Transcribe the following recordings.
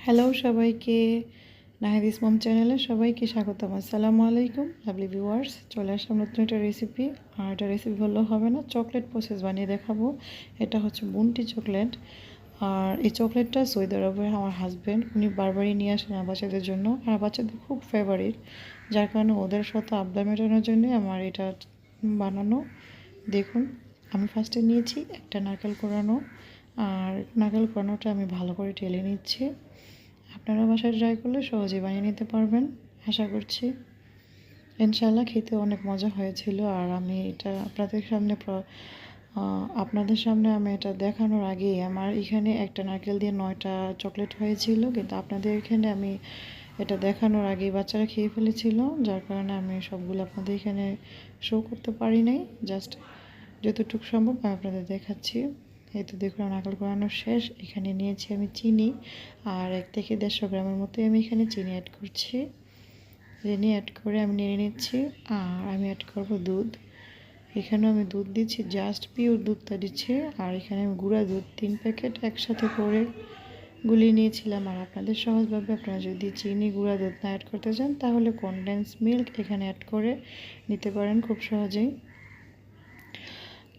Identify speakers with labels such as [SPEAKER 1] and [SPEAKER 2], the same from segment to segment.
[SPEAKER 1] Hello সবাইকে, নাহিদিস মম চ্যানেলে সবাইকে স্বাগতম। আসসালামু আলাইকুম লাভলি ভিউয়ার্স। চলে আসলাম নতুন একটা রেসিপি। আর এটা রেসিপি বললেও হবে না, চকলেট প্রসেস বানিয়ে দেখাবো। এটা হচ্ছে বুনটি চকলেট। আর এই চকলেটটা সৌদি আরবে আমার হাজব্যান্ড উনি বারবারই নিয়ে আসেন আমার বাচ্চাদের জন্য, আর বাচ্চাদের খুব ফেভারিট, যার কারণে ওদের সাথে আবদার মেটানোর জন্য আমার এটা বানানো। দেখুন, আমি ফার্স্টে নিয়েছি একটা নারকেল কোরানো, আর নারকেল কোরানোটা আমি ভালো করে টেলে নিচ্ছি। আপনারা বাসায় ট্রাই করলে সহজেই বানিয়ে নিতে পারবেন আশা করছি। ইনশাআল্লাহ খেতে অনেক মজা হয়েছিল। আর আমি এটা আপনাদের সামনে আমি এটা দেখানোর আগেই আমার এখানে একটা নারকেল দিয়ে 9টা চকলেট হয়েছিল, কিন্তু আপনাদের এখানে আমি এটা দেখানোর আগেই বাচ্চারা খেয়ে ফেলেছিল, যার কারণে আমি সবগুলো আপনাদের এখানে শো করতে পারি নাই। জাস্ট যতটুকু সম্ভব আমি আপনাদের দেখাচ্ছি। এই তো দেখুন, নারকেল কোরানো শেষ। এখানে নিয়েছি আমি চিনি, আর 1 থেকে 150 গ্রামের মতো আমি এখানে চিনি অ্যাড করছি। চিনি অ্যাড করে আমি নিয়ে নিচ্ছি। আর আমি অ্যাড করব দুধ। এখানেও আমি দুধ দিচ্ছি, জাস্ট পিওর দুধটা দিচ্ছি। আর এখানে আমি গুঁড়া দুধ 3 প্যাকেট একসাথে করে গুলিয়ে নিয়েছিলাম। আর আপনাদের সহজভাবে আপনারা যদি চিনি গুঁড়া দুধ না অ্যাড করতে চান তাহলে কনডেন্স মিল্ক এখানে অ্যাড করে নিতে পারেন খুব সহজেই।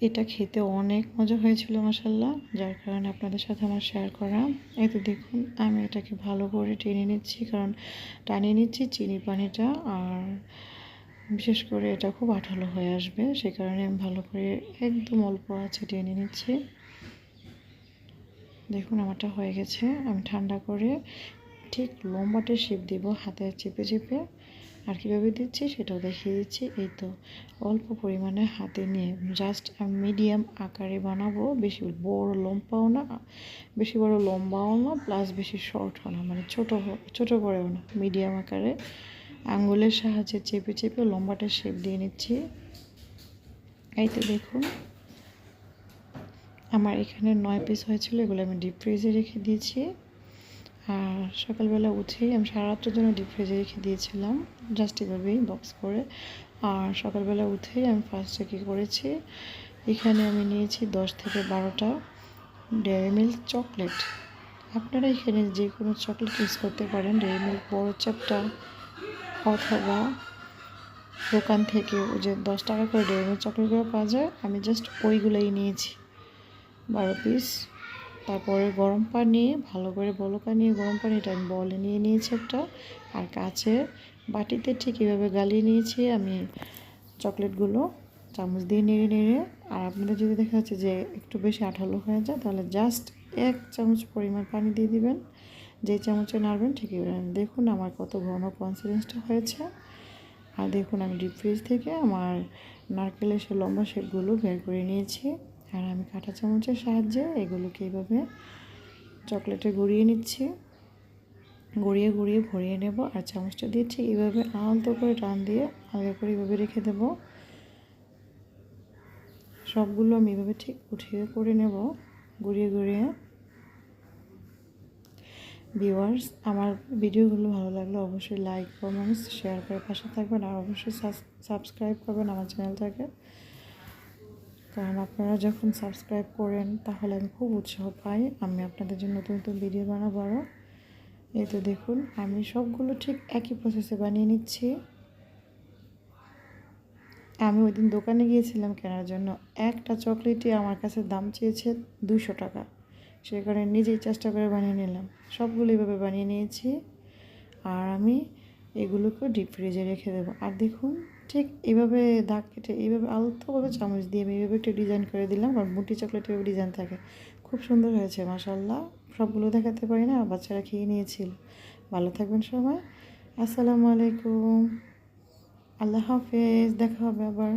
[SPEAKER 1] এটা খেতে অনেক মজা হয়েছিল মাশাআল্লাহ, যার কারণে আপনাদের সাথে আমার শেয়ার করা। এই তো দেখুন, আমি এটাকে ভালো করে টেনে নিচ্ছি, কারণ টানিয়ে নিচ্ছি চিনি পানিটা। আর বিশেষ করে এটা খুব আঠালো হয়ে আসবে, সে কারণে আমি ভালো করে একদম অল্প আছে টেনে নিচ্ছি। দেখুন আমারটা হয়ে গেছে। আমি ঠান্ডা করে ঠিক লম্বাটে শেপ দিব হাতে চেপে চেপে। আর কীভাবে দিচ্ছি সেটাও দেখিয়ে দিচ্ছি। এই তো অল্প পরিমাণে হাতে নিয়ে জাস্ট আমি মিডিয়াম আকারে বানাবো, বেশি বড় লম্বাও না, বেশি বড় লম্বাও না, প্লাস বেশি শর্টও না, মানে ছোট বড়ও না, মিডিয়াম আকারে আঙ্গুলের সাহায্যে চেপে চেপে লম্বাটে শেপ দিয়ে নিচ্ছি। এই তো দেখুন, আমার এখানে 9 পিস হয়েছিল, এগুলো আমি ডিপ ফ্রিজে রেখে দিয়েছি। আর সকালবেলা উঠেই আমি সারা রাত্রের জন্য ডিপ ফ্রিজে রেখে দিয়েছিলাম, জাস্ট এভাবেই বক্স করে। আর সকালবেলা উঠেই আমি ফার্স্টে কী করেছি, এখানে আমি নিয়েছি 10 থেকে 12টা ডেয়ারি মিল্ক চকলেট। আপনারা এখানে যে কোনো চকলেট ইউজ করতে পারেন, ডেয়ারি মিল্ক বড় চ্যাপটা, অথবা দোকান থেকে ওই যে 10 টাকা করে ডেয়ারি মিল্ক চকলেটগুলো পাওয়া যায়, আমি জাস্ট ওইগুলোই নিয়েছি 12 পিস। তারপরে গরম পানি, ভালো করে বলকা নিয়ে গরম পানিটা আমি বলে নিয়ে নিয়েছি একটা। আর কাচের বাটিতে ঠিক এভাবে গালিয়ে নিয়েছি আমি চকলেটগুলো চামচ দিয়ে নেড়ে নেড়ে। আর আপনাদের যদি দেখা যাচ্ছে যে একটু বেশি আঠালো হয়ে যায়, তাহলে জাস্ট 1 চামচ পরিমাণ পানি দিয়ে দিবেন। যেই চামচে নাড়বেন ঠিক এভাবে। দেখুন আমার কত ঘন কনসিস্টেন্সটা হয়েছে। আর দেখুন, আমি ডিপ ফ্রিজ থেকে আমার নারকেলের সে লম্বা শেপগুলো বের করে নিয়েছি। আর আমি কাঁটা চামচের সাহায্যে এগুলোকে এইভাবে চকলেটে গড়িয়ে নিচ্ছি, গড়িয়ে গড়িয়ে ভরিয়ে নেব। আর চামচটা দিয়ে ঠিক এইভাবে আলতো করে টান দিয়ে হালকা করে এইভাবে রেখে দেব। সবগুলো আমি এইভাবে ঠিক উঠিয়ে করে নেব, গড়িয়ে গড়িয়ে। ভিউয়ার্স, আমার ভিডিওগুলো ভালো লাগলে অবশ্যই লাইক, কমেন্টস, শেয়ার করে পাশে থাকবেন। আর অবশ্যই সাবস্ক্রাইব করবেন আমার চ্যানেলটাকে, কারণ আপনারা যখন সাবস্ক্রাইব করেন তাহলে আমি খুব উৎসাহ পাই, আমি আপনাদের জন্য নতুন নতুন ভিডিও বানাবো আরও। এই তো দেখুন, আমি সবগুলো ঠিক একই প্রসেসে বানিয়ে নিচ্ছি। আমি ওই দিন দোকানে গিয়েছিলাম কেনার জন্য, একটা চকলেটই আমার কাছে দাম চেয়েছে 200 টাকা। সে কারণে নিজেই চেষ্টা করে বানিয়ে নিলাম, সবগুলো এইভাবে বানিয়ে নিয়েছি। আর আমি এগুলোকে ডিপ ফ্রিজে রেখে দেবো। আর দেখুন, ঠিক এইভাবে দাগ কেটে এইভাবে আলতোভাবে চামচ দিয়ে আমি এইভাবে একটা ডিজাইন করে দিলাম। আর মুটি চকলেট এভাবে ডিজাইন থাকে, খুব সুন্দর হয়েছে মাশাআল্লাহ। সবগুলো দেখাতে পারি না, বাচ্চারা খেয়ে নিয়েছিল। ভালো থাকবেন সবাই, আসসালামু আলাইকুম, আল্লাহ হাফেজ, দেখা হবে আবার।